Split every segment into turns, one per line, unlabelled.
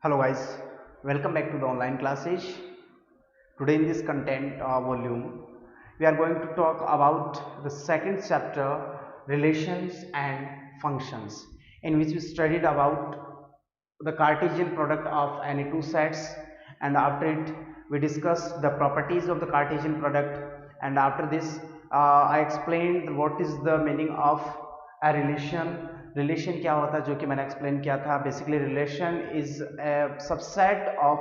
Hello guys, welcome back to the online classes. Today in this content volume, we are going to talk about the second chapter, relations and functions, in which we studied about the Cartesian product of any two sets, and after it we discussed the properties of the Cartesian product, and after this I explained what is the meaning of a relation क्या होता है, जो कि मैंने explain किया था. Basically relation is a subset of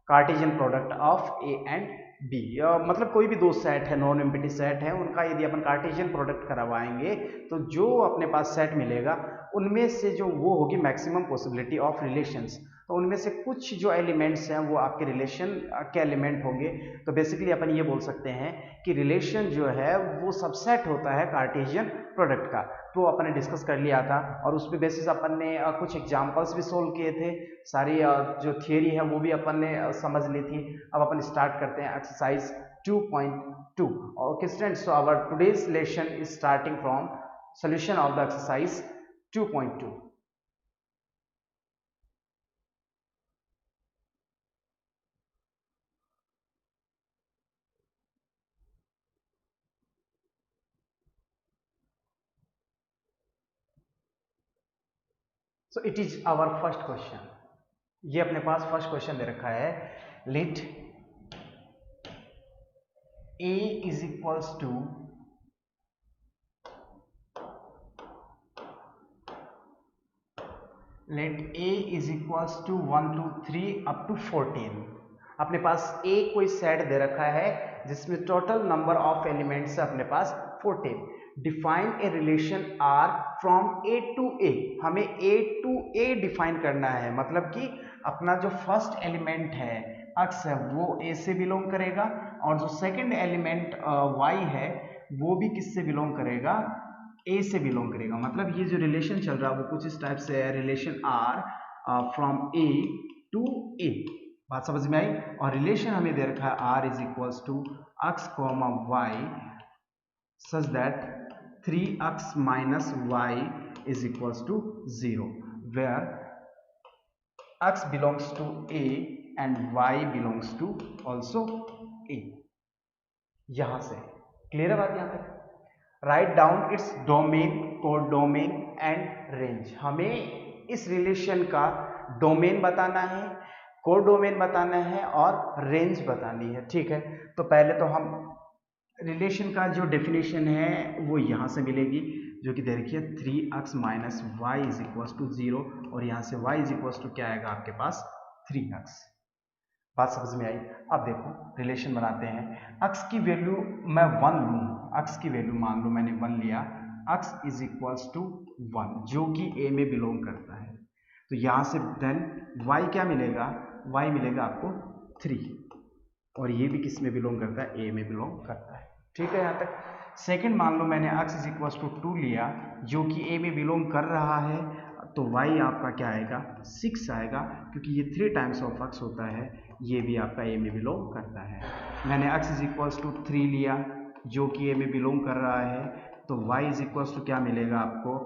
Cartesian product of A and B. मतलब कोई भी दो सेट है, नॉन एम्प्टी सेट है, उनका यदि अपन कार्टेशियन प्रोडक्ट करवाएंगे तो जो अपने पास सेट मिलेगा उनमें से जो वो होगी मैक्सिमम पॉसिबिलिटी ऑफ रिलेशंस. तो उनमें से कुछ जो एलिमेंट्स हैं वो आपके रिलेशन के एलिमेंट होंगे. तो बेसिकली अपन ये बोल सकते हैं कि रिलेशन जो है वो सबसेट होता है कार्टेशियन प्रोडक्ट का. तो अपन ने डिस्कस कर लिया था और उस पे बेसिस अपन ने कुछ एग्जांपल्स भी सोल्व किए थे. सारी जो थियरी है वो भी अपन ने समझ ली थी. अब अपन स्टार्ट करते हैं exercise 2.2. Okay students, so our today's lesson is starting from solution of the exercise 2.2. So it is our first question. ये अपने पास फर्स्ट क्वेश्चन दे रखा है. Let a is equals to let a is equals to 1 2 3 up to 14. अपने पास a कोई set दे रखा है जिसमें टोटल नंबर ऑफ एलिमेंट्स है अपने पास 14. Define a relation R from A to A. हमें A टू A डिफाइन करना है, मतलब कि अपना जो फर्स्ट एलिमेंट है x है वो A से बिलोंग करेगा और जो सेकंड एलिमेंट y है वो भी किससे बिलोंग करेगा, A से बिलोंग करेगा. मतलब ये जो रिलेशन चल रहा है वो कुछ इस टाइप से है, relation R from A to A. बात समझ में आई. और रिलेशन हमें दे रखा है R is equals to x comma y such that 3x minus y is equals to 0, where x belongs to A and y belongs to also A. यहां से क्लियर है बात. यहां तक write down its domain, codomain and range. हमें इस relation का domain बताना है, कोडोमेन बताना है और रेंज बतानी है. ठीक है, तो पहले तो हम रिलेशन का जो डेफिनेशन है वो यहाँ से मिलेगी, जो कि दे रखी है 3x minus y is equals to 0 और यहाँ से y इज इक्वल्स टू क्या आएगा आपके पास 3x. बात समझ में आई. अब देखो रिलेशन बनाते हैं. x की वैल्यू मैं 1 लूँ, x की वैल्यू मान लो मैंने 1 लिया, x इज इक्वल्स टू 1 जो कि a में बिलोंग करता है. तो यहाँ से देन y क्या मिलेगा, y मिलेगा आपको 3 और ये भी किस में बिलोंग करता है, a में बिलोंग करता है. ठीक है यहाँ तक. सेकंड मान लो मैंने x इज इक्वल्स टू 2 लिया जो कि a में बिलोंग कर रहा है, तो y आपका क्या आएगा 6 आएगा, क्योंकि ये 3 टाइम्स ऑफ x होता है, ये भी आपका a में बिलोंग करता है. मैंने x इज इक्वल्स टू 3 लिया जो कि a में बिलोंग कर रहा है, तो y इज इक्वल्स टू क्या मिलेगा आपको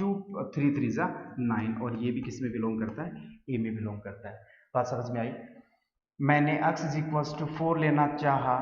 2 3 3 जा 9 और ये भी किस में बिलोंग करता है, a में बिलोंग करता है. बात समझ में आई. मैंने x इज इक्वल्स टू 4 लेना चाहा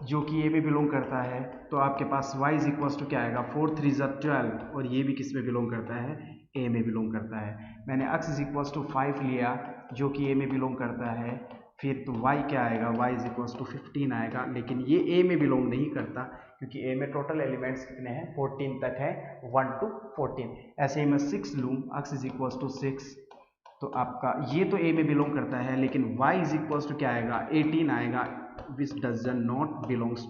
जो कि a में बिलोंग करता है, तो आपके पास y इज इक्वल्स टू क्या आएगा 4 3 जा 12 और ये भी किस में बिलोंग करता है, a में बिलोंग करता है. मैंने x इज इक्वल्स टू 5 लिया जो कि a में बिलोंग करता है, फिर तो y क्या आएगा, y इज इक्वल्स टू 15 आएगा, लेकिन ये a में बिलोंग नहीं करता क्योंकि a में टोटल एलिमेंट्स कितने हैं 14 तक है, 1 टू 14. ऐसे ही मैं 6 लूँ, x इज इक्वल्स टू 6, तो आपका ये तो a में बिलोंग करता है, लेकिन y इज इक्वल्स टू क्या आएगा 18 आएगा, which does not belongs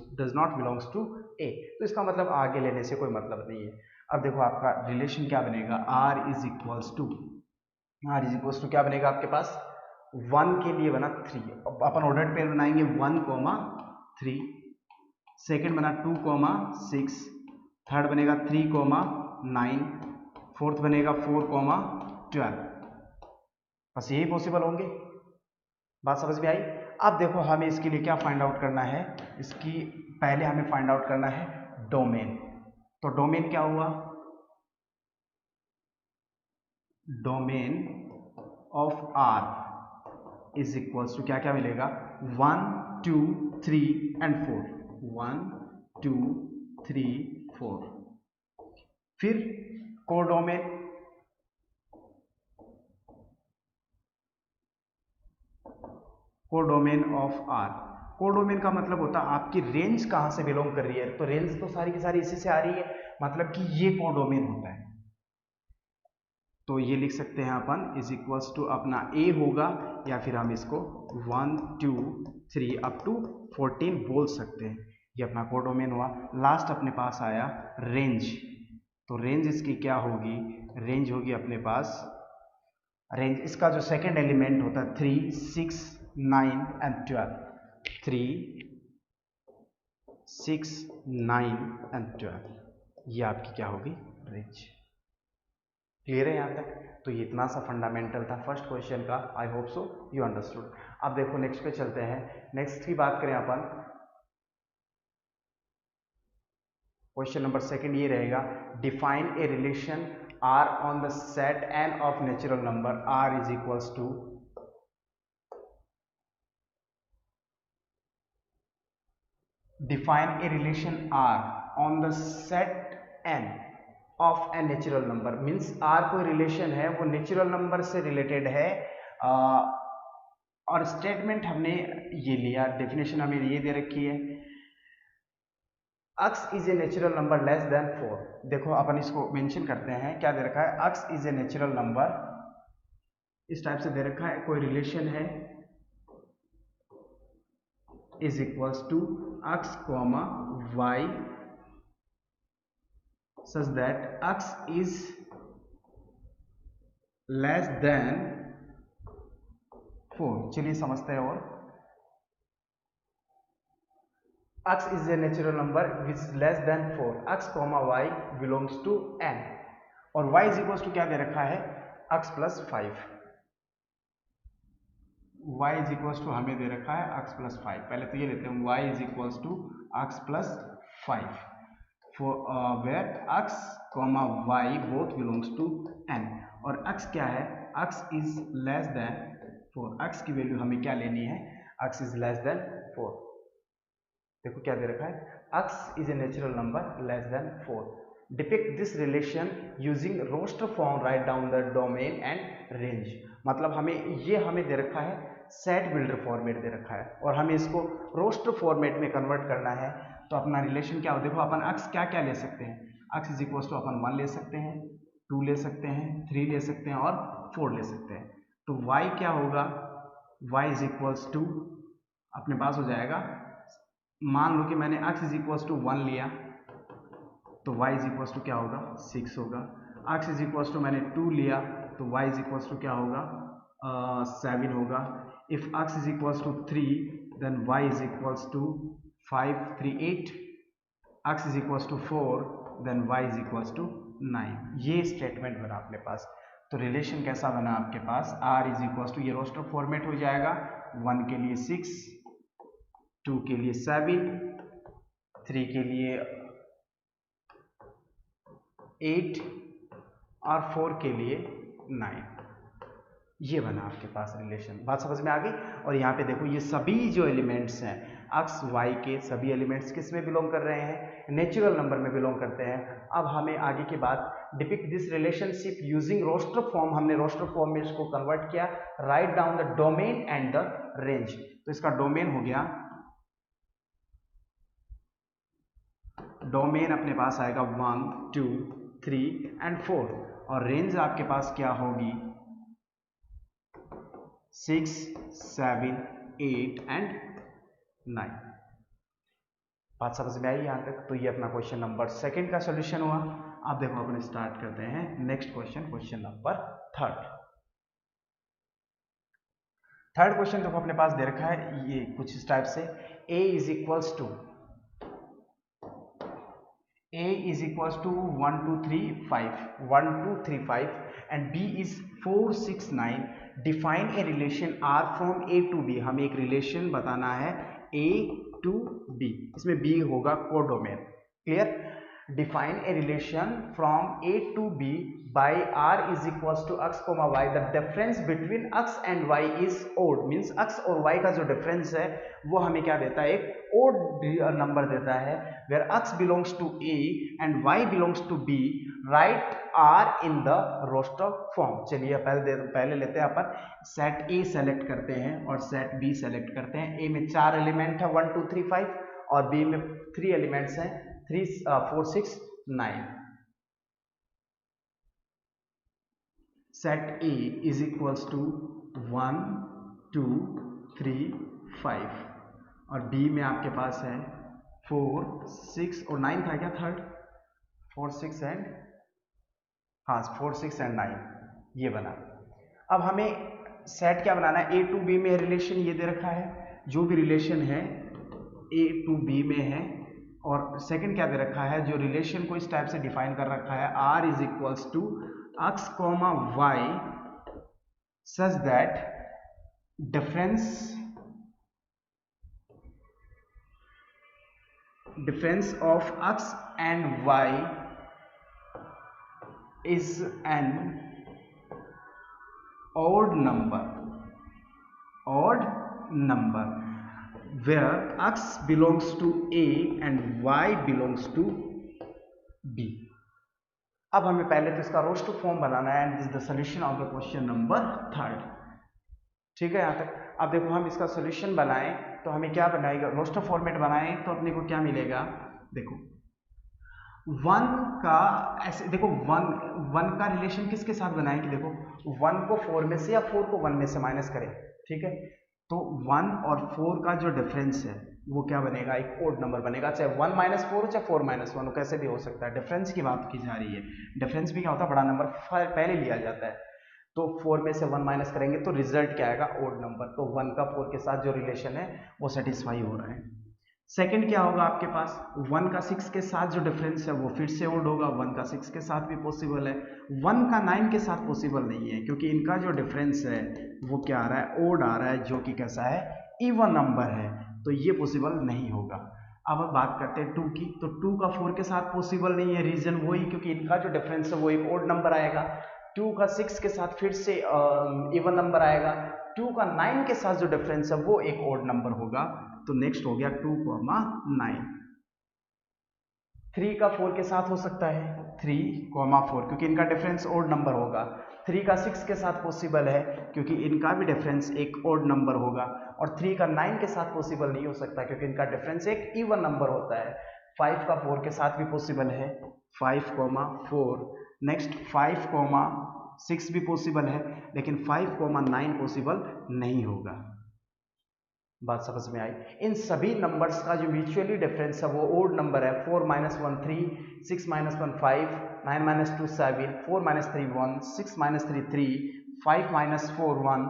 to a. तो इसका मतलब आगे लेने से कोई मतलब नहीं है. अब देखो आपका रिलेशन क्या बनेगा, r इज इक्वल्स टू क्या बनेगा आपके पास 1 के लिए बना 3. अब अपन ऑर्डर पेयर बनाएंगे 1,3, सेकेंड बना 2,6, थर्ड बनेगा 3,9, फोर्थ बनेगा 4,12. बस यही पॉसिबल होंगे. बात समझ में आई. अब देखो हमें इसके लिए क्या फाइंड आउट करना है, इसकी पहले हमें फाइंड आउट करना है डोमेन. तो डोमेन क्या हुआ, domain of R is equals to क्या क्या मिलेगा 1 2 3 एंड 4 1 2 3 4 फिर codomain codomain of R codomain का मतलब होता है आपकी रेंज कहां से बिलोंग कर रही है तो रेंज तो सारी की सारी इसी से आ रही है मतलब कि ये कोडोमेन होता है तो ये लिख सकते हैं अपन इज इक्वल्स टू अपना ए होगा या फिर हम इसको 1 2 3 अप टू 14 बोल सकते हैं ये अपना कोडोमेन हुआ लास्ट अपने पास आया रेंज तो रेंज इसकी क्या होगी रेंज होगी अपने पास रेंज इसका जो सेकंड एलिमेंट होता है 3 6 9 एंड 12 3 6 9 एंड 12 ये आपकी क्या होगी रेंज क्लियर है यहाँ तक तो ये इतना सा फंडामेंटल था फर्स्ट क्वेश्चन का I hope so you understood अब देखो नेक्स्ट पे चलते हैं नेक्स्ट की बात करें अपन क्वेश्चन नंबर सेकंड ये रहेगा define a relation R on the set N of natural number R is equals to define a relation R on the set N of a natural number means R कोई relation है वो natural number से related है और statement हमने ये लिया definition हमें ये दे रखी है x is a natural number less then 4 देखो अपन इसको मेंशन करते हैं क्या दे रखा है x is a natural number इस टाइप से दे रखा है कोई रिलेशन है is equals to x comma y such that x is less than 4 चलिए समझते हैं और x is a natural number which is less than 4 x comma y belongs to n और y is equals to क्या दे रखा है x plus 5 y is equals to हमें दे रखा है x plus 5 पहले तो ये लेते हैं y is equals to x plus 5 for where x comma y both belongs to n और x क्या है x is less than 4 x की वैल्यू हमें क्या लेनी है x is less than 4 देखो क्या दे रखा है x is a natural number less than 4 depict this relation using roster form write down the domain and range मतलब हमें दे रखा है सेट बिल्डर फॉर्मेट दे रखा है और हमें इसको रोस्टर फॉर्मेट में कन्वर्ट करना है तो अपना रिलेशन क्या हो देखो अपन x क्या क्या ले सकते हैं x इज इक्वल्स टू अपन 1 ले सकते हैं 2 ले सकते हैं 3 ले सकते हैं और 4 ले सकते हैं तो y क्या होगा y इज इक्वल्स टू अपने पास हो जाएगा मान लो कि मैंने x इज इक्वल्स टू 1 लिया तो y इज इक्वल्स टू क्या होगा 6 होगा x इज इक्वल्स टू मैंने 2 लिया तो y इज इक्वल्स टू क्या होगा 7 होगा if x is equals to 3 then y is equals to 5 3 8 x is equals to 4 then y is equals to 9 ये स्टेटमेंट बना अपने पास तो रिलेशन कैसा बना आपके पास r is equals to ये रोस्टर फॉर्मेट हो जाएगा 1 के लिए 6 2 के लिए 7 3 के लिए 8 और 4 के लिए 9 ये बना आपके पास रिलेशन बात समझ में आ गई और यहाँ पे देखो ये सभी जो एलिमेंट्स हैं x y के सभी एलिमेंट्स किस में बिलोंग कर रहे हैं नेचुरल नंबर में बिलोंग करते हैं अब हमें आगे के बाद depict this relationship using roster form हमने रोस्टर फॉर्म में इसको कन्वर्ट किया write down the domain and the range तो इसका डोमेन हो गया डोमेन अपने पास आएगा 1 2 3 एंड 4 और रेंज आपके पास क्या होगी 6 7 8 एंड 9 बात समझ में आई यहाँ तक तो ये अपना क्वेश्चन नंबर सेकंड का सॉल्यूशन हुआ अब देखो अपन स्टार्ट करते हैं next question number third question देखो अपने पास दे रखा है ये कुछ इस टाइप से a is equals to 1 2 3 5 and b is 4 6 9 define a relation r from a to b हमें एक रिलेशन बताना है a to b इसमें b होगा codomain clear Define a relation from A to B by R is equals to x, y. The difference between x and y is odd. Means x और y का जो difference है वो हमें क्या देता है, एक odd नंबर देता है. Where x belongs to A and y belongs to B, write R in the roster form. चलिए पहले लेते हैं अपन सेट A सेलेक्ट करते हैं और सेट B सेलेक्ट करते हैं. A में 4 एलिमेंट है 1 2 3 5 और B में 3 एलिमेंट्स हैं 3 4 6 9. Set A is equals to 1 2 3 5 और B में आपके पास है 4 6 और 9 था क्या थर्ड, 4 6 एंड 4 6 एंड 9 ये बना. अब हमें सेट क्या बनाना है, A टू B में रिलेशन ये दे रखा है, जो भी रिलेशन है A टू B में है. और सेकंड क्या दे रखा है, जो रिलेशन को इस टाइप से डिफाइन कर रखा है R is equals to x, y such that difference of x and y is an odd number where x belongs to A and y belongs to B. अब हमें पहले तो इसका रोस्टर फॉर्म बनाना है and this the solution of the question number 3. ठीक है यहाँ तक. अब देखो हम इसका सॉल्यूशन बनाएं तो हमें क्या बनाएगा, रोस्टर फॉर्मेट बनाएं तो अपने को क्या मिलेगा. देखो 1 का ऐसे, देखो 1 का रिलेशन किसके साथ बनाएंगे, देखो 1 को 4 में से या 4 को 1 में से माइनस करें. ठीक है, तो 1 और 4 का जो डिफरेंस है वो क्या बनेगा, एक ओड नंबर बनेगा. चाहे 1 - 4 हो चाहे 4 - 1 हो, कैसे भी हो सकता है. डिफरेंस की बात की जा रही है. डिफरेंस भी क्या होता है, बड़ा नंबर पहले लिया जाता है. तो 4 में से 1 माइनस करेंगे तो रिजल्ट क्या आएगा, ओड नंबर. तो 1 का 4 के साथ जो रिलेशन है वो सेटिस्फाई हो रहा है. सेकंड क्या होगा आपके पास, 1 का 6 के साथ जो डिफरेंस है वो फिर से ओड होगा. 1 का 6 के साथ भी पॉसिबल है, 1 का 9 के साथ पॉसिबल नहीं है क्योंकि इनका जो डिफरेंस है वो क्या आ रहा है, ओड आ रहा है, जो कि कैसा है, इवन नंबर है. तो ये पॉसिबल नहीं होगा. अब बात करते हैं 2 की, तो 2 का 4 के साथ पॉसिबल नहीं है. रीजन वही, क्योंकि इनका जो डिफरेंस है वो एक ओड नंबर आएगा. 2 का 6 के साथ फिर से इवन नंबर आएगा. 2 का 9 के साथ जो डिफरेंस है वो एक ओड नंबर होगा. तो नेक्स्ट हो गया 2, 9. 3 का 4 के साथ हो सकता है 3, 4 क्योंकि इनका डिफरेंस ओड नंबर होगा. 3 का 6 के साथ पॉसिबल है क्योंकि इनका भी डिफरेंस एक ओड नंबर होगा. और 3 का 9 के साथ पॉसिबल नहीं हो सकता क्योंकि इनका डिफरेंस एक इवन नंबर होता है. 5 का 4 के साथ भी पॉसिबल है 5, 4. नेक्स्ट 5, 6 भी पॉसिबल है, लेकिन 5, 9 पॉसिबल नहीं होगा. बात समझ में आई. इन सभी नंबर्स का जो म्यूचुअली डिफरेंस है वो ओड नंबर है. 4 - 1 3, 6 - 1 5, 9 - 2 7, 4 - 3 1, 6 - 3 3, 5 - 4 1,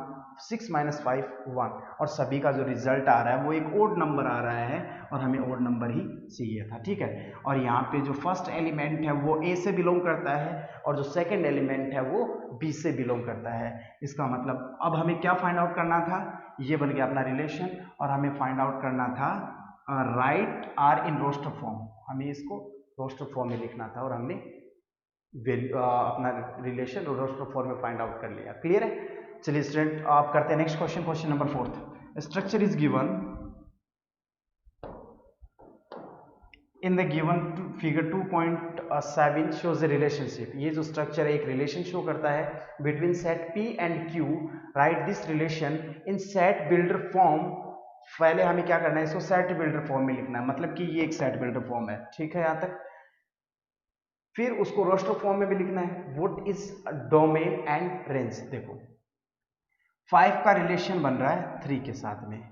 6 - 5 1. और सभी का जो रिजल्ट आ रहा है वो एक ओड नंबर आ रहा है और हमें ओड नंबर ही चाहिए था. ठीक है, और यहाँ पे जो फर्स्ट एलिमेंट है वो ए से बिलोंग करता है और जो सेकंड एलिमेंट है वो बी से बिलोंग करता है. इसका मतलब अब हमें क्या फाइंड आउट करना था, ये बन गया अपना रिलेशन. और हमें फाइंड आउट करना था right R in roster form. हमें इसको रोस्टर फॉर्म में लिखना था और हमने अपना रिलेशन रोस्टर फॉर्म में फाइंड आउट कर लिया. क्लियर है. चलिए स्टूडेंट आप करते हैं next question. Question number 4. Structure is given in the given figure 2.7 shows a relationship. ये जो स्ट्रक्चर है एक रिलेशन शो करता है between set P and Q. Right this relation in set builder form. पहले हमें क्या करना है, इसको सेट बिल्डर फॉर्म में लिखना है, मतलब कि ये एक सेट बिल्डर फॉर्म है. ठीक है यहाँ तक. फिर उसको रोस्टर फॉर्म में भी लिखना है. What is domain and range. देखो 5 का रिलेशन बन रहा है 3 के साथ में,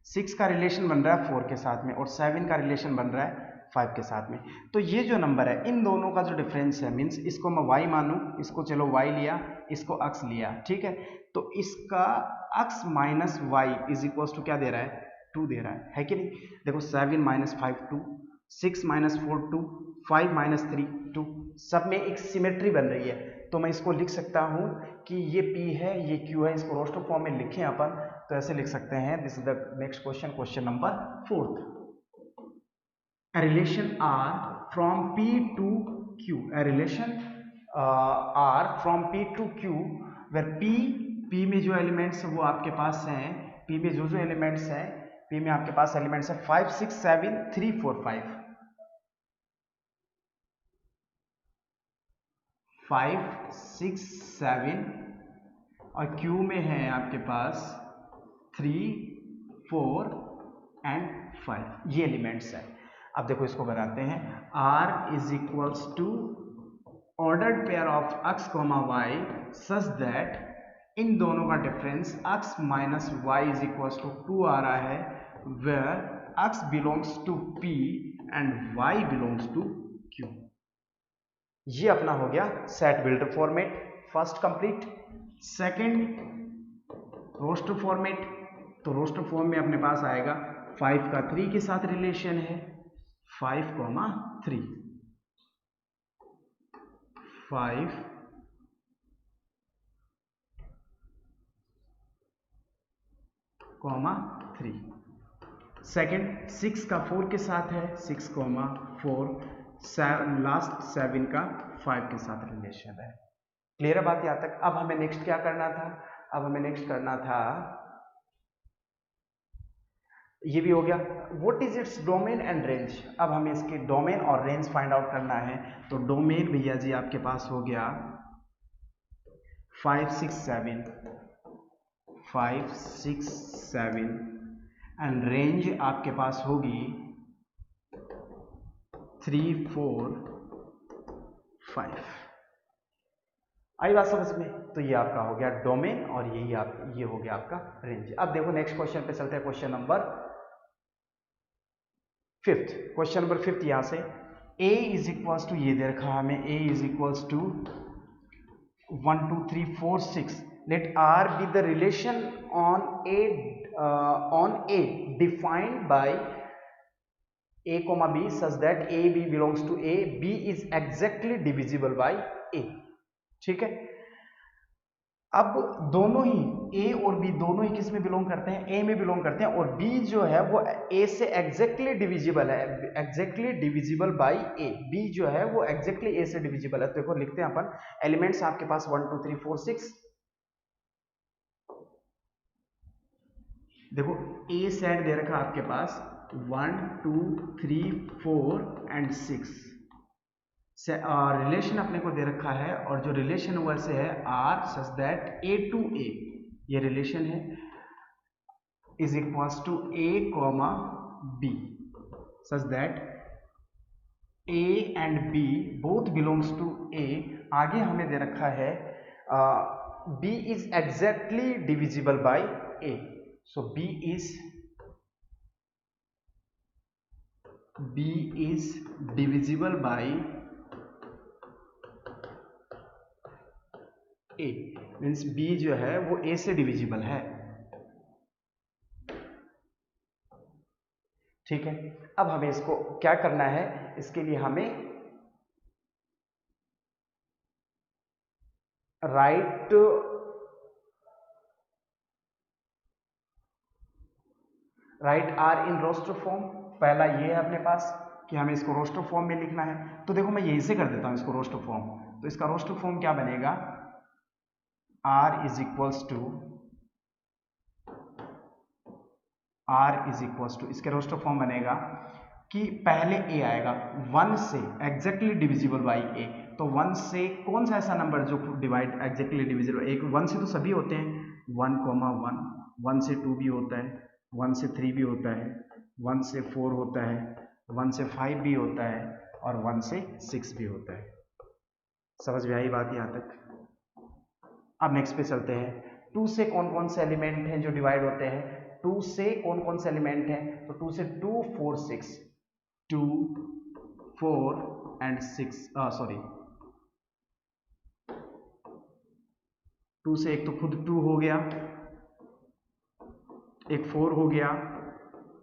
6 का रिलेशन बन रहा है 4 के साथ में और 7 का रिलेशन बन रहा है 5 के साथ में. तो ये जो नंबर है इन दोनों का जो डिफरेंस है, मीन्स इसको मैं y मानूं, इसको चलो y लिया, इसको x लिया. ठीक है, तो इसका x minus y is equal to क्या दे रहा है, 2 दे रहा है कि नहीं. देखो 7 - 5 2, 6 - 4 2, 5 - 3 2. सब में एक सिमेट्री बन रही है. तो मैं इसको लिख सकता हूं कि ये P है ये Q है. इसको रोस्टर फॉर्म में लिखें अपन तो ऐसे लिख सकते हैं. This is the next question, question number 4. A relation R from P to Q, a relation R from P to Q where P में जो एलिमेंट्स वो आपके पास हैं, P में जो एलिमेंट्स हैं, P में आपके पास एलिमेंट्स है 5 6 7 3 4 5 5 6 7 और Q में है आपके पास 3 4 एंड 5, ये एलिमेंट्स है। अब देखो इसको बनाते हैं, R is equals to ordered pair of x, y such that इन दोनों का difference x minus y is equals to 2 आ रहा है, where x belongs to P and y belongs to Q। ये अपना हो गया set builder format, first complete. Second roster format, तो रोस्टर फॉर्म में अपने पास आएगा 5 का 3 के साथ रिलेशन है, 5, 3 5 3। सेकंड 6 का 4 के साथ है, 6, 4, लास्ट 7 का 5 के साथ रिलेशन है। क्लियर है बात यहां तक? अब हमें नेक्स्ट क्या करना था? अब हमें नेक्स्ट करना था, ये भी हो गया what is its domain and range. अब हमें इसके डोमेन और रेंज फाइंड आउट करना है। तो डोमेन भैया जी आपके पास हो गया 5 6 7 5 6 7 एंड रेंज आपके पास होगी 3 4 5। आई बात समझ में? तो ये आपका हो गया डोमेन और ये हो गया आपका रेंज। अब देखो नेक्स्ट क्वेश्चन पे चलते हैं, question number 5th। Question number 5th यहां से a इज इक्वल्स टू, ये दे रखा हमें a is equals to 1 2 3 4 6, let r be the relation on a defined by a, b such that a b belongs to a, b is exactly divisible by a। ठीक है, अब दोनों ही a और b दोनों ही किस में बिलोंग करते हैं? a में बिलोंग करते हैं, और b जो है वो a से एग्जैक्टली डिविजिबल है, exactly divisible by a। b जो है वो एग्जैक्टली a से डिविजिबल है। तो देखो लिखते हैं अपन, एलिमेंट्स आपके पास 1 2 3 4 6। देखो a सेट दे रखा आपके पास 1 2 3 4 एंड 6, रिलेशन अपने को दे रखा है, और जो रिलेशन वैसे है r such that a to a, ये रिलेशन है, is equals to a, b such that a and b both belongs to a। आगे हमें दे रखा है b is exactly divisible by a, so b is divisible by a, means b जो है वो a से डिविजिबल है। ठीक है, अब हमें इसको क्या करना है? इसके लिए हमें write r in roster form. पहला ये है अपने पास कि हमें इसको रोस्टर फॉर्म में लिखना है। तो देखो मैं यहीं से कर देता हूं इसको रोस्टर फॉर्म। तो इसका रोस्टर फॉर्म क्या बनेगा? r इज इक्वल्स टू इसके रोस्टर फॉर्म बनेगा कि पहले a आएगा 1 से एग्जैक्टली डिविजिबल बाई a। तो 1 से कौन सा ऐसा नंबर जो डिवाइड एग्जैक्टली डिविजिबल? एक 1 से तो सभी होते हैं, 1 1 1 से 2 भी होता है, 1 से 3 भी होता है, 1 से 4 होता है, 1 से 5 भी होता है, और 1 से 6 भी होता है। समझ में आई बात यहाँ तक? अब नेक्स्ट पे चलते हैं, 2 से कौन कौन से एलिमेंट हैं जो डिवाइड होते हैं? 2 से कौन कौन से एलिमेंट हैं? तो 2 से 2 4 6, 2 4 एंड 6, सॉरी 2 से एक तो खुद 2 हो गया, एक 4 हो गया,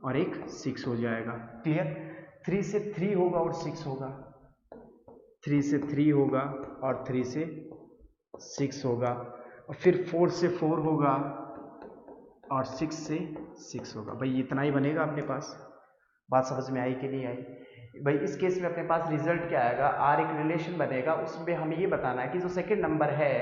और एक 6 हो जाएगा। क्लियर? 3 से 3 होगा और 6 होगा, 3 से 3 होगा और 3 से 6 होगा, और फिर 4 से 4 होगा और 6 से 6 होगा। भाई इतना ही बनेगा अपने पास, बात समझ में आई कि नहीं आई? भाई इस केस में अपने पास रिजल्ट क्या आएगा, आर एक रिलेशन बनेगा, उसमें हमें ये बताना है कि जो सेकंड नंबर है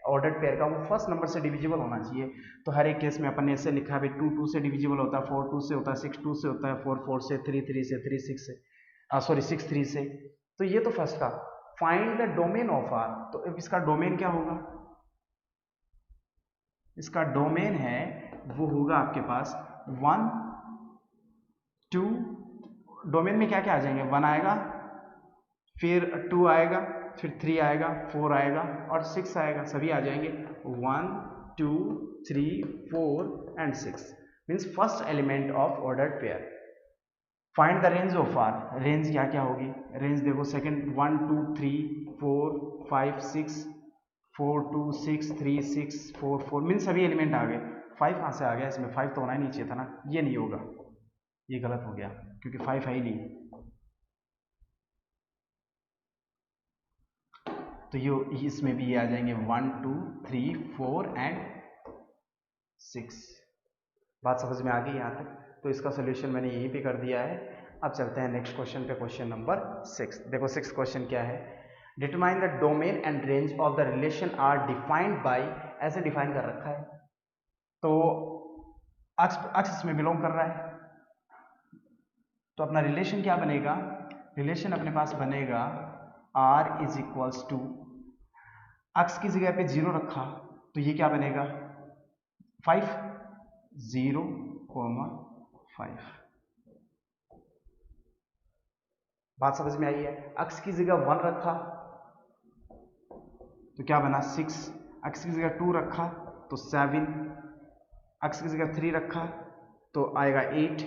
ऑर्डर्ड पेयर का वो फर्स्ट नंबर से डिविजिबल होना चाहिए। तो हर एक केस में अपन ने ऐसे लिखा है भाई 2 2 से डिविजिबल होता है, 4 2 से होता है, 6 2 से होता है, 4 4 से, 3 3 से, 3 6 से, सॉरी 6 3 से। तो ये तो फर्स्ट का। Find the domain of R, तो अब इसका डोमेन क्या होगा, इसका डोमेन है वो होगा आपके पास 1 2, डोमेन में क्या क्या आ जाएंगे, 1 आएगा, फिर 2 आएगा, फिर 3 आएगा, 4 आएगा और 6 आएगा, सभी आ जाएंगे 1 2 3 4 and 6 means first element of ordered pair. Find the range of R, range क्या क्या होगी, रेंज देखो सेकंड 1 2 3 4 5 6 4 2 6 3 6 4 4 मीन्स सभी एलिमेंट आ गए। 5 कहाँ से आ गया, इसमें 5 तो होना ही नहीं चाहिए था ना, ये नहीं होगा, ये गलत हो गया क्योंकि 5 है ही नहीं। तो ये इसमें भी ये आ जाएंगे 1 2 3 4 एंड 6। बात समझ में आ गई यहाँ तक? तो इसका सोल्यूशन मैंने यहीं पे कर दिया है। अब चलते हैं नेक्स्ट क्वेश्चन पे, क्वेश्चन नंबर 6। देखो 6 क्वेश्चन क्या है, determine the domain and range of the relation R defined by, ऐसे डिफाइन कर रखा है तो अक्ष इसमें बिलोंग कर रहा है, तो अपना रिलेशन क्या बनेगा, रिलेशन अपने पास बनेगा r इज इक्वल्स टू, अक्ष की जगह पे 0 रखा तो ये क्या बनेगा 5 0 5। बात समझ में आई है? अक्ष की जगह 1 रखा तो क्या बना 6, अक्ष की जगह 2 रखा तो 7, अक्ष की जगह 3 रखा तो आएगा 8,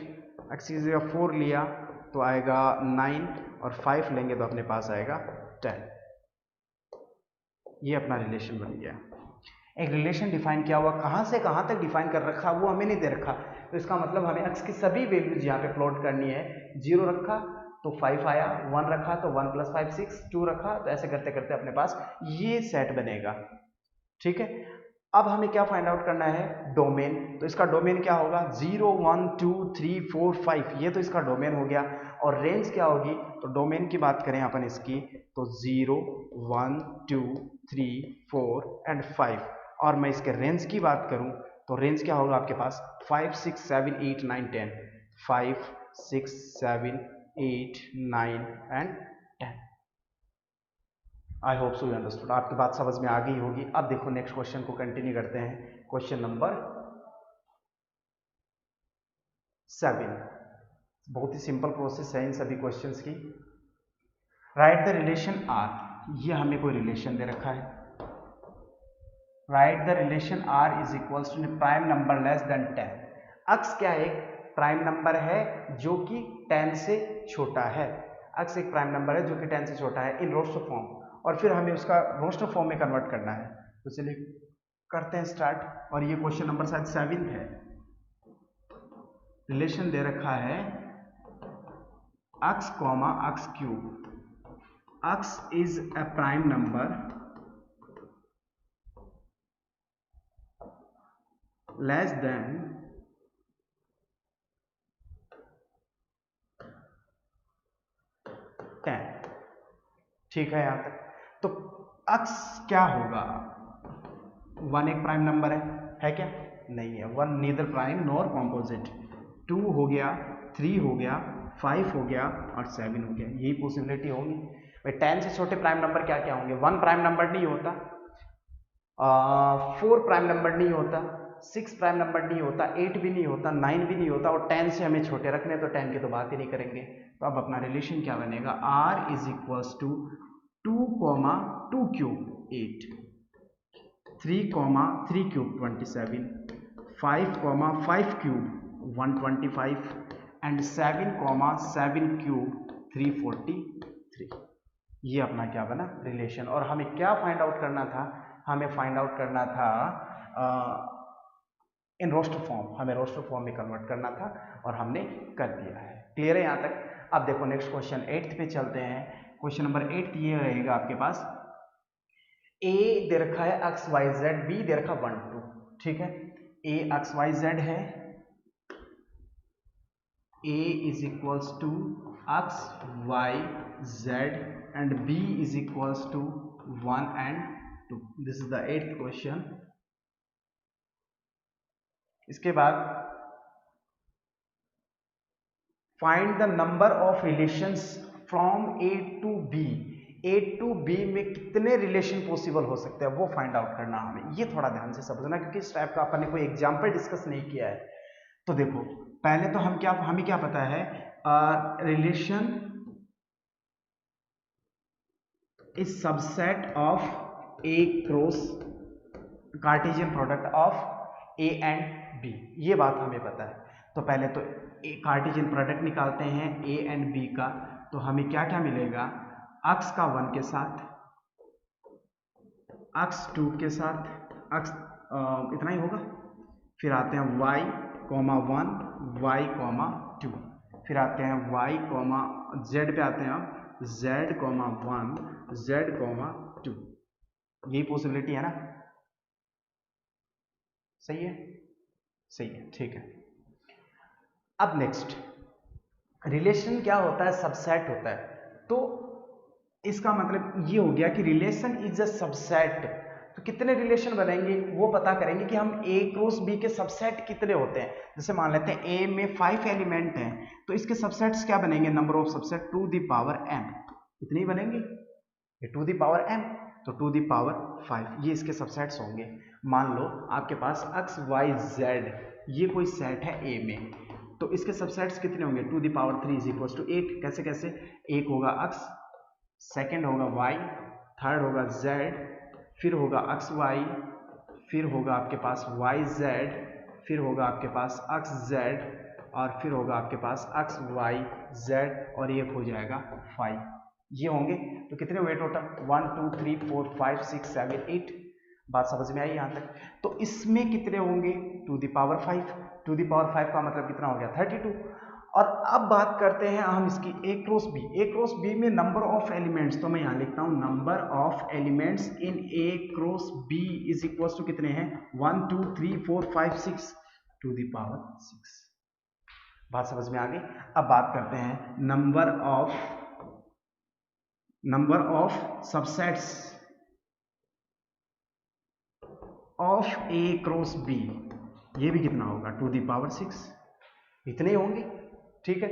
अक्ष की जगह 4 लिया तो आएगा 9 और 5 लेंगे तो अपने पास आएगा 10। ये अपना रिलेशन बन गया। एक रिलेशन डिफाइन किया हुआ, कहाँ से कहाँ तक डिफाइन कर रखा वो हमें नहीं दे रखा, तो इसका मतलब हमें अक्ष की सभी वैल्यूज यहाँ पे प्लॉट करनी है। 0 रखा तो 5 आया, 1 रखा तो 1 + 5 6, 2 रखा तो ऐसे करते करते अपने पास ये सेट बनेगा। ठीक है, अब हमें क्या फाइंड आउट करना है, डोमेन। तो इसका डोमेन क्या होगा 0 1 2 3 4 5, ये तो इसका डोमेन हो गया। और रेंज क्या होगी, तो डोमेन की बात करें अपन इसकी तो 0 1 2 3 4 एंड 5, और मैं इसके रेंज की बात करूं तो रेंज क्या होगा आपके पास 5 6 7 8 9 10, 5 6 7 8 9 and 10। I hope so you understood, आपकी बात समझ में आ गई होगी। अब देखो नेक्स्ट क्वेश्चन को कंटिन्यू करते हैं, क्वेश्चन नंबर 7। बहुत ही सिंपल प्रोसेस है इन सभी क्वेश्चंस की। राइट द रिलेशन आर, ये हमें कोई रिलेशन दे रखा है, write the relation R is equals to prime number less than 10। X क्या है, प्राइम नंबर है जो कि 10 से छोटा है, अक्स एक प्राइम नंबर है जो कि 10 से छोटा है इन रोस्टर फॉर्म, और फिर हमें उसका रोस्टर फॉर्म में कन्वर्ट करना है। तो चलिए करते हैं स्टार्ट, और ये क्वेश्चन नंबर शायद 7 है। रिलेशन दे रखा है x comma x cube, x is a prime number less than 10। ठीक है यहां तक? तो अक्स क्या होगा, 1 एक प्राइम नंबर है क्या, नहीं है, 1 नीदर प्राइम नॉर कॉम्पोजिट, 2 हो गया, 3 हो गया, 5 हो गया और 7 हो गया, यही पॉसिबिलिटी होगी। भाई 10 से छोटे प्राइम नंबर क्या क्या होंगे, 1 प्राइम नंबर नहीं होता, 4 प्राइम नंबर नहीं होता, 6 प्राइम नंबर नहीं होता, 8 भी नहीं होता, 9 भी नहीं होता, और 10 से हमें छोटे रखने तो 10 की तो बात ही नहीं करेंगे। तो अब अपना रिलेशन क्या बनेगा, r is equals to 2 2 cube 8, 3 3 cube 27, 5 5 cube 125 and 7 7 cube 343। ये अपना क्या बना रिलेशन, और हमें क्या फाइंड आउट करना था, हमें फाइंड आउट करना था इन रोस्टर फॉर्म, हमें रोस्टर फॉर्म में कन्वर्ट करना था और हमने कर दिया है। क्लियर है यहाँ तक? अब देखो नेक्स्ट क्वेश्चन 8 पे चलते हैं। क्वेश्चन नंबर 8 ये रहेगा आपके पास, ए दे रखा है एक्स वाई जेड, बी दे रखा 1 2, ठीक है, ए एक्स वाई जेड है, A is equals to x, y, z and B is equals to 1 and 2. This is the 8th question. इसके बाद find the number of relations from A to B. A to B में कितने relation possible हो सकते हैं वो find out करना हमें, ये थोड़ा ध्यान से समझना क्योंकि इस टाइप का अपन ने कोई एग्जाम्पल डिस्कस नहीं किया है. तो देखो पहले तो हमें क्या पता है, relation is subset of A cross Cartesian product of A and B, ये बात हमें पता है. तो पहले तो कार्टेशियन प्रोडक्ट निकालते हैं A एंड B का. तो हमें क्या क्या मिलेगा, x का 1 के साथ, x 2 के साथ, x इतना ही होगा. फिर आते हैं y, 1, y, 2. फिर आते हैं y, z पे आते हैं अब z, 1, z, 2. यही पॉसिबिलिटी है ना, सही है, सही है, ठीक है. अब नेक्स्ट रिलेशन क्या होता है, सबसेट होता है. तो इसका मतलब ये हो गया कि रिलेशन इज अ सबसेट. तो कितने रिलेशन बनेंगे वो पता करेंगे कि हम A क्रॉस B के सबसेट कितने होते हैं. जैसे मान लेते हैं A में 5 एलिमेंट हैं तो इसके सबसेट्स क्या बनेंगे, number of subset to the power m. कितने ही बनेंगे, ये टू द पावर m, तो टू द पावर 5 ये इसके सबसेट्स होंगे. मान लो आपके पास x, y, z ये कोई सेट है A में, तो इसके सबसेट्स कितने होंगे, to the power 3 is equal to 8. कैसे कैसे, एक होगा x, सेकेंड होगा y, थर्ड होगा z, फिर होगा x y, फिर होगा आपके पास y z, फिर होगा आपके पास x z और फिर होगा आपके पास x y z और ये हो जाएगा 5. ये होंगे. तो कितने हुए टोटल, 1 2 3 4 5 6 7 8. बात समझ में आई यहाँ तक. तो इसमें कितने होंगे, to the power 5. To the power 5 का मतलब कितना हो गया, 32. और अब बात करते हैं हम इसकी A cross B. A cross B में नंबर ऑफ एलिमेंट्स, तो मैं यहाँ लिखता हूँ number of elements in A cross B is equal to कितने हैं, 1 2 3 4 5 6 टू द पावर 6. बात समझ में आ गई. अब बात करते हैं number of subsets of A cross B, ये भी कितना होगा, टू द पावर 6. इतने होंगे, ठीक है.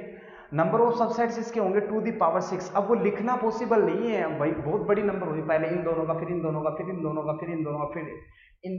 नंबर ऑफ सबसेट्स इसके होंगे टू द पावर 6. अब वो लिखना पॉसिबल नहीं है भाई, बहुत बड़ी नंबर हुई, पहले इन दोनों का, फिर इन दोनों का, फिर इन दोनों का, फिर इन दोनों का, फिर इन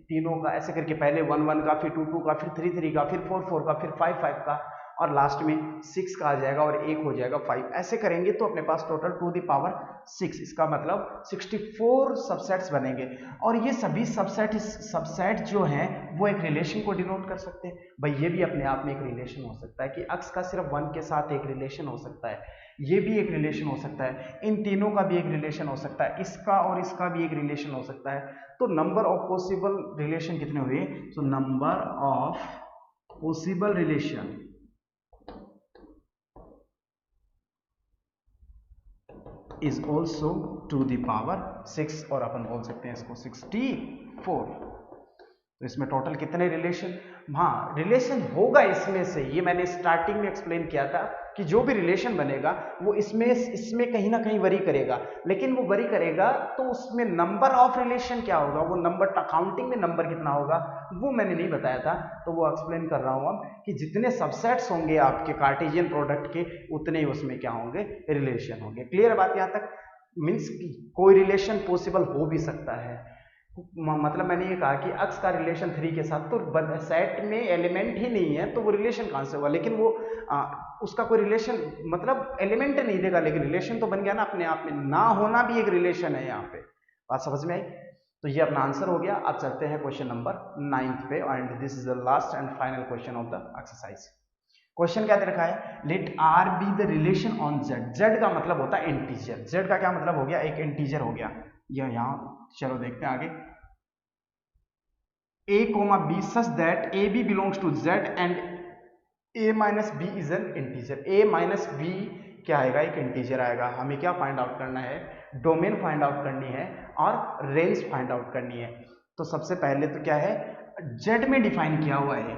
तीनों का, ऐसे करके पहले 1 1 का, फिर 2 2 का, फिर 3 3 का, फिर 4 4 का, फिर 5 5 का और लास्ट में 6 का आ जाएगा और एक हो जाएगा 5. ऐसे करेंगे तो अपने पास टोटल टू द पावर 6, इसका मतलब 64 सबसेट्स बनेंगे. और ये सभी सबसेट जो हैं वो एक रिलेशन को डिनोट कर सकते हैं. भाई ये भी अपने आप में एक रिलेशन हो सकता है कि x का सिर्फ 1 के साथ एक रिलेशन हो सकता है, ये भी एक रिलेशन हो सकता है, इन तीनों का भी एक रिलेशन हो सकता है, इसका और इसका भी एक रिलेशन हो सकता है. तो नंबर ऑफ पॉसिबल रिलेशन कितने हुए, तो number of possible relation is also to the power 6 और अपन बोल सकते हैं इसको 64. तो इसमें टोटल कितने रिलेशन, हाँ रिलेशन होगा इसमें से, ये मैंने स्टार्टिंग में एक्सप्लेन किया था कि जो भी रिलेशन बनेगा वो इसमें कहीं ना कहीं वरी करेगा, लेकिन वो वरी करेगा तो उसमें नंबर ऑफ रिलेशन क्या होगा, वो नंबर काउंटिंग में नंबर कितना होगा वो मैंने नहीं बताया था, तो वो एक्सप्लेन कर रहा हूं अब कि जितने सबसेट्स होंगे आपके कार्टेशियन प्रोडक्ट के उतने ही उसमें क्या होंगे, रिलेशन होंगे. क्लियर बात यहाँ तक, मीन्स कोई रिलेशन पॉसिबल हो भी सकता है. मतलब मैंने ये कहा कि x का रिलेशन 3 के साथ, तो सेट में एलिमेंट ही नहीं है तो वो रिलेशन कहां से हुआ, लेकिन वो उसका कोई रिलेशन मतलब एलिमेंट नहीं देगा, लेकिन रिलेशन तो बन गया ना अपने आप में, ना होना भी एक रिलेशन है. यहाँ पे बात समझ में आई. तो ये अपना आंसर हो गया. अब चलते हैं क्वेश्चन नंबर 9 पे, and this is the last and final question of the exercise. Question क्या दे रखा है, let r be the relation on z. z का मतलब होता है इंटीजर, z का क्या मतलब हो गया, एक इंटीजर हो गया. यह यहाँ चलो देखते हैं आगे. a, b such that ab belongs to z and a minus b is an integer. a minus b क्या आएगा, एक इंटीजर आएगा. हमें क्या फाइंड आउट करना है, डोमेन फाइंड आउट करनी है और रेंज फाइंड आउट करनी है. तो सबसे पहले तो क्या है, z में डिफाइन किया हुआ है,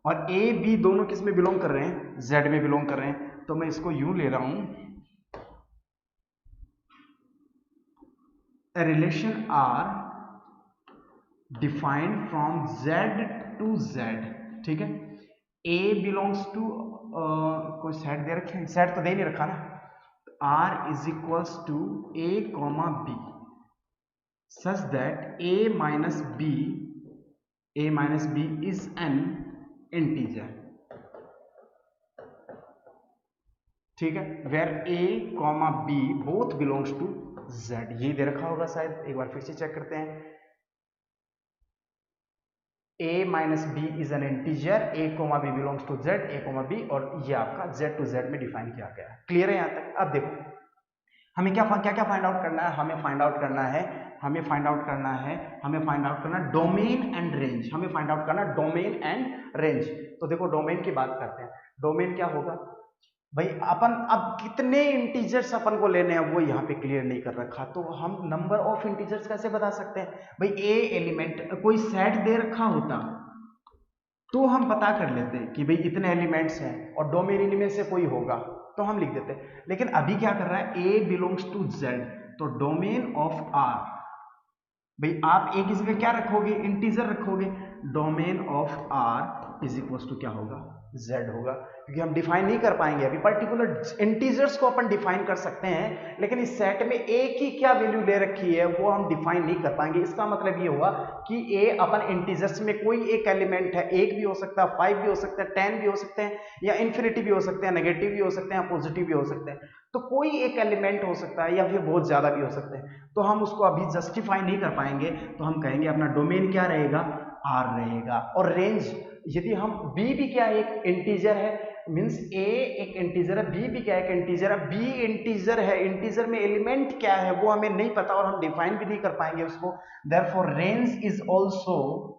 और ए बी दोनों किस में बिलोंग कर रहे हैं, जेड में बिलोंग कर रहे हैं। तो मैं इसको यूं ले रहा हूं, a relation R defined from Z to Z, ठीक है। A belongs to कोई सेट दे रखे हैं, सेट तो दे नहीं रखा ना। R is equals to A comma B such that A minus B is an integer, ठीक है। Where A comma B both belongs to Z, ये दे रखा होगा शायद, एक बार फिर से चेक करते हैं। A minus b is an integer, A comma B belongs to Z, A comma B, और ये आपका Z टू Z में डिफाइन किया गया है। क्लियर है यहाँ तक? अब देखो हमें क्या क्या फाइंड आउट करना है, हमें फाइंड आउट करना है डोमेन एंड रेंज, हमें फाइंड आउट करना डोमेन एंड रेंज। तो देखो डोमेन की बात करते हैं, डोमेन क्या होगा भाई, अपन अब कितने इंटीजर्स अपन को लेने हैं वो यहाँ पे क्लियर नहीं कर रखा, तो हम नंबर ऑफ इंटीजर्स कैसे बता सकते हैं भाई। ए एलिमेंट कोई सेट दे रखा होता तो हम पता कर लेते कि भाई इतने एलिमेंट्स हैं और डोमेन इनमें से कोई होगा तो हम लिख देते, लेकिन अभी क्या कर रहा है, ए बिलोंग्स टू जेड, तो डोमेन ऑफ आर, भाई आप एक इसमें क्या रखोगे, इंटीजर रखोगे, domain of R is equal to क्या होगा, z होगा, क्योंकि हम डिफाइन नहीं कर पाएंगे अभी। पर्टिकुलर इंटीजर्स को अपन डिफाइन कर सकते हैं, लेकिन इस सेट में a की क्या वैल्यू ले रखी है वो हम डिफाइन नहीं कर पाएंगे। इसका मतलब ये हुआ कि a अपन इंटीजर्स में कोई एक एलिमेंट है, 1 भी हो सकता है, 5 भी हो सकता है, 10 भी हो सकते हैं, या इन्फिनिटी भी हो सकते हैं, नेगेटिव भी हो सकते हैं, पॉजिटिव भी हो सकते हैं, तो कोई एक एलिमेंट हो सकता है या फिर बहुत ज्यादा भी हो सकते हैं, तो हम उसको अभी जस्टिफाई नहीं कर पाएंगे। तो हम कहेंगे अपना डोमेन क्या रहेगा, r रहेगा। और रेंज, यदि हम b भी क्या एक इंटीजर है, मींस a एक इंटीजर है, b भी क्या एक इंटीजर है, b इंटीजर है, इंटीजर में एलिमेंट क्या है वो हमें नहीं पता और हम डिफाइन भी नहीं कर पाएंगे उसको, therefore range is also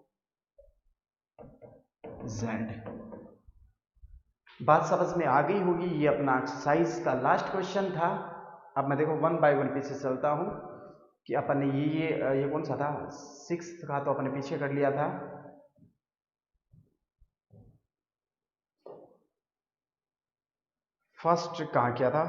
z। बात समझ में आ गई होगी। ये अपना एक्सरसाइज का लास्ट क्वेश्चन था। अब मैं देखो 1 बाय 1 पीछे चलता हूं कि अपन ने ये कौन सा था, 6th का तो अपने पीछे कर लिया था। फर्स्ट कहाँ किया था,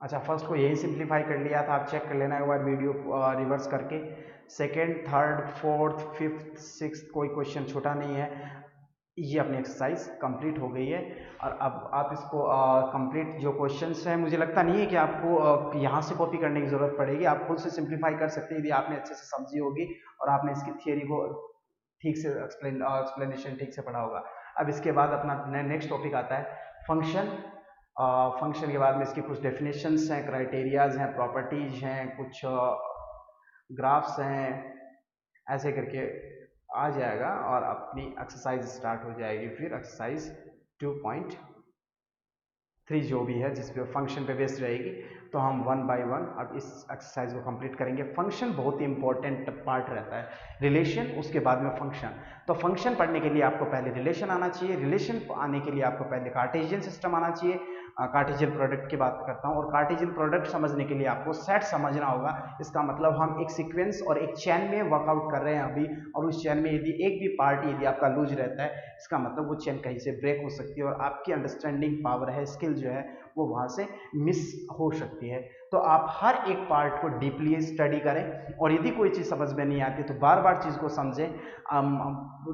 अच्छा फर्स्ट को यही सिंप्लीफाई कर लिया था, आप चेक कर लेना एक बार वीडियो रिवर्स करके। Second, third, fourth, fifth, sixth कोई क्वेश्चन छोटा नहीं है। ये अपनी एक्सरसाइज कंप्लीट हो गई है और अब आप इसको कंप्लीट जो क्वेश्चंस हैं, मुझे लगता नहीं है कि आपको यहाँ से कॉपी करने की जरूरत पड़ेगी, आप खुद से सिंप्लीफाई कर सकते हैं यदि आपने अच्छे से समझी होगी और आपने इसकी थियरी को ठीक से एक्सप्लेनेशन ठीक से पढ़ा होगा। अब इसके बाद अपना नेक्स्ट टॉपिक आता है फंक्शन। फंक्शन के बाद में इसकी कुछ डेफिनेशंस हैं, क्राइटेरियाज हैं, प्रॉपर्टीज हैं, कुछ ग्राफ्स हैं, ऐसे करके आ जाएगा और अपनी एक्सरसाइज स्टार्ट हो जाएगी। फिर एक्सरसाइज 2.3 जो भी है जिसपे फंक्शन पे बेस्ड रहेगी, तो हम 1 बाय 1 अब इस एक्सरसाइज को कंप्लीट करेंगे। फंक्शन बहुत ही इंपॉर्टेंट पार्ट रहता है, रिलेशन उसके बाद में फंक्शन। तो फंक्शन पढ़ने के लिए आपको पहले रिलेशन आना चाहिए, रिलेशन आने के लिए आपको पहले कार्टेशियन सिस्टम आना चाहिए। कार्टेशियन प्रोडक्ट की बात करता हूँ, और कार्टेशियन प्रोडक्ट समझने के लिए आपको सेट समझना होगा। इसका मतलब हम एक सीक्वेंस और एक चेन में वर्कआउट कर रहे हैं अभी, और उस चेन में यदि एक भी पार्ट यदि आपका लूज रहता है, इसका मतलब वो चेन कहीं से ब्रेक हो सकती है और आपकी अंडरस्टैंडिंग पावर है, स्किल जो है वो वहाँ से मिस हो सकती है। तो आप हर एक पार्ट को डीपली स्टडी करें, और यदि कोई चीज़ समझ में नहीं आती तो बार बार चीज़ को समझें,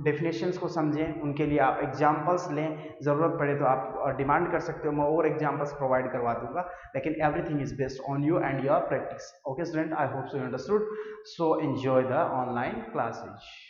डेफिनेशंस को समझें, उनके लिए आप एग्जांपल्स लें, ज़रूरत पड़े तो आप डिमांड कर सकते हो, मैं और एग्जांपल्स प्रोवाइड करवा दूंगा, लेकिन everything is based on you and your practice. Okay student, I hope so you understood, so enjoy the online classes.